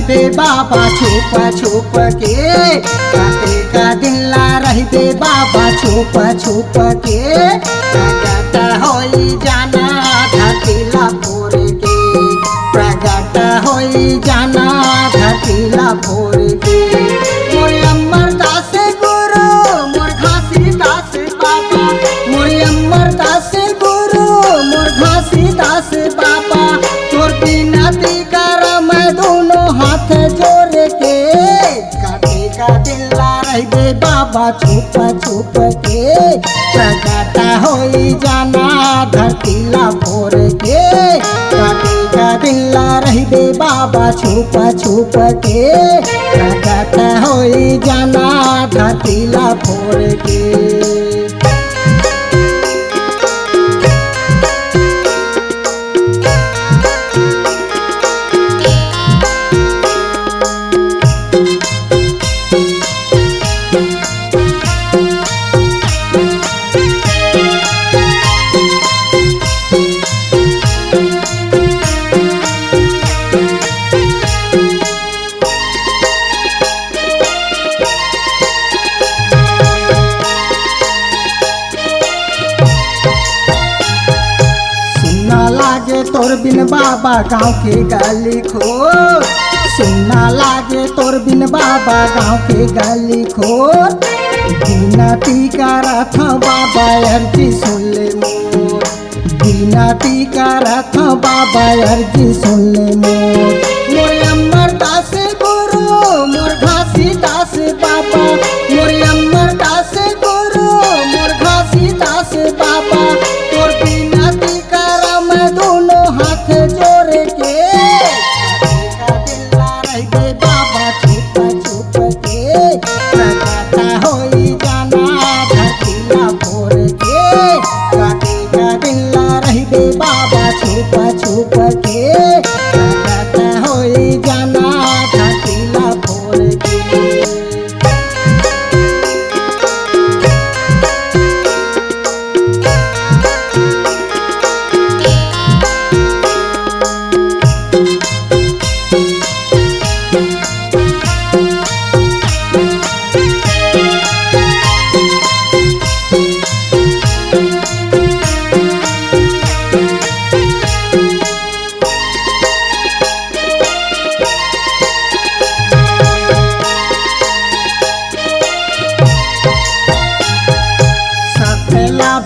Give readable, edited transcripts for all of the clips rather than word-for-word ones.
दे बाबा छुप छुप के काटे का दिन ला रही दे बाबा छुप छुप के प्रगट होई जाना धरतीला फोर के प्रगट होई जाना धरतीला फोर के मोर अमर दास गुरु मोर घासी दास बाबा मोर अमर दास गुरु मोर घासी दास बाबा तोर बिनती कर मैं दोनों हाथ जोड़ के काटे का दिन ला रही दे बाबा छुप छुप के प्रगट होई जाना धरतीला फोर के काटे का दिन ला रही दे बाबा छुप छुप के प्रगट होई जाना धरतीला फोर के लागे तोर बिन बाबा गाँव के गली खोर सुनना लागे तोर बिन बाबा गाँव के गली खोर बिनती करत बाबा अर्जी सुन ले मोर बिनती करत बाबा अर्जी सुन ले मोर मोर अमर दास गुरु मोर घासी दास बाबा मोर अमर दास गुरु मोर घासी दास बाबा तोर बिनती दोनों हाथ जोड़ के का दिल ला रही दे बाबा छुप छुप के प्रगट होई जाना धरतीला फोर के काटे का दिल ला रही दे बाबा छुप छुप के प्रगट होई जाना धरतीला फोर के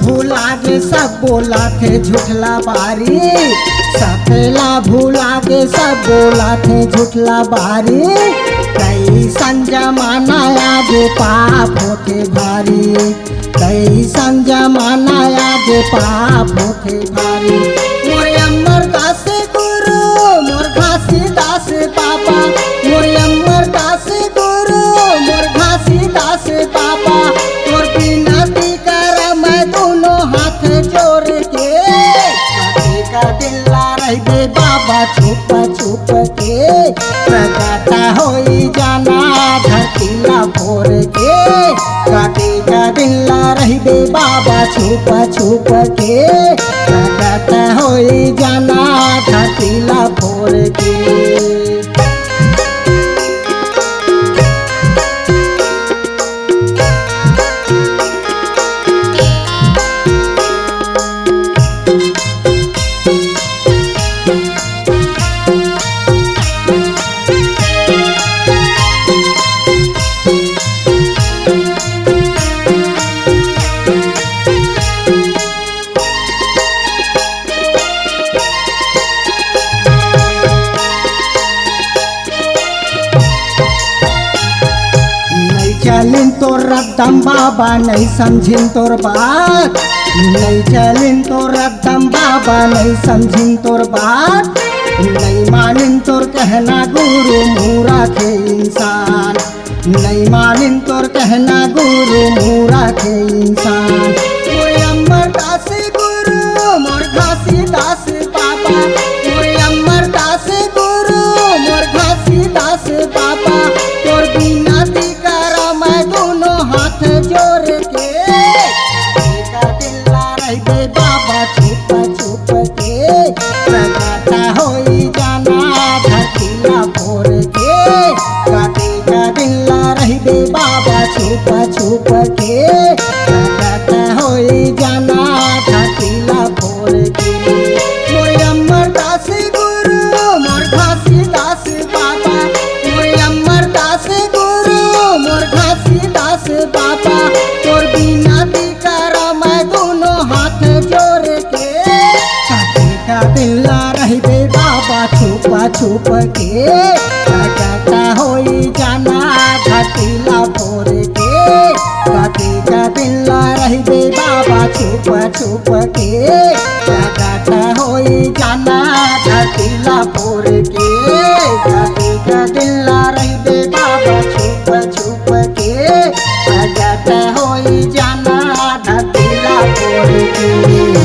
भूला के सब बोला थे झूठला बारी सफेला भूला के सब बोला थे झूठला बारी कई संजमाना आगे पाप होते भारी कई संजमाना आगे पाप होते भारी मोर अमर दास गुरु मोर घासी दास बाबा मोर अमर दास गुरु मोर घासी दास बाबा तोर बिनती दोनों हाथ जोड़ के काटे का दिल ला रही दे बाबा छुप छुप के प्रगट होई जाना धरतीला फोर के काटे का दिल ला रही दे बाबा छुप छुप के प्रगट होई जाना धरतीला फोर के चलिन तोर रद्दम बाबा नहीं समझिन तोर बात नहीं चलिन तोर रद्दम बाबा नहीं समझिन तोर बात नहीं मानिन तोर कहना गुरु मूरा के इंसान नहीं मानिन तोर कहना गुरु मूरा के इंसान मोर अमर दास गुरु मोर घासी दास बाबा मोर अमर दास गुरु मोर घासी दास बाबा तोर बिनती कर मैं दोनों हाथ जोड़ के का दिल ला रही दे बाबा छुप छुप के प्रगट होई जाना धरतीला फोर के प्रकट होई जाना घाटिला फोर के कति का दिन रहबे बाबा छुप छुप के प्रकट होई जाना घाटिला फोर के कति का दिन रहबे बाबा छुप छुप के प्रकट होई जाना घाटिला फोर के।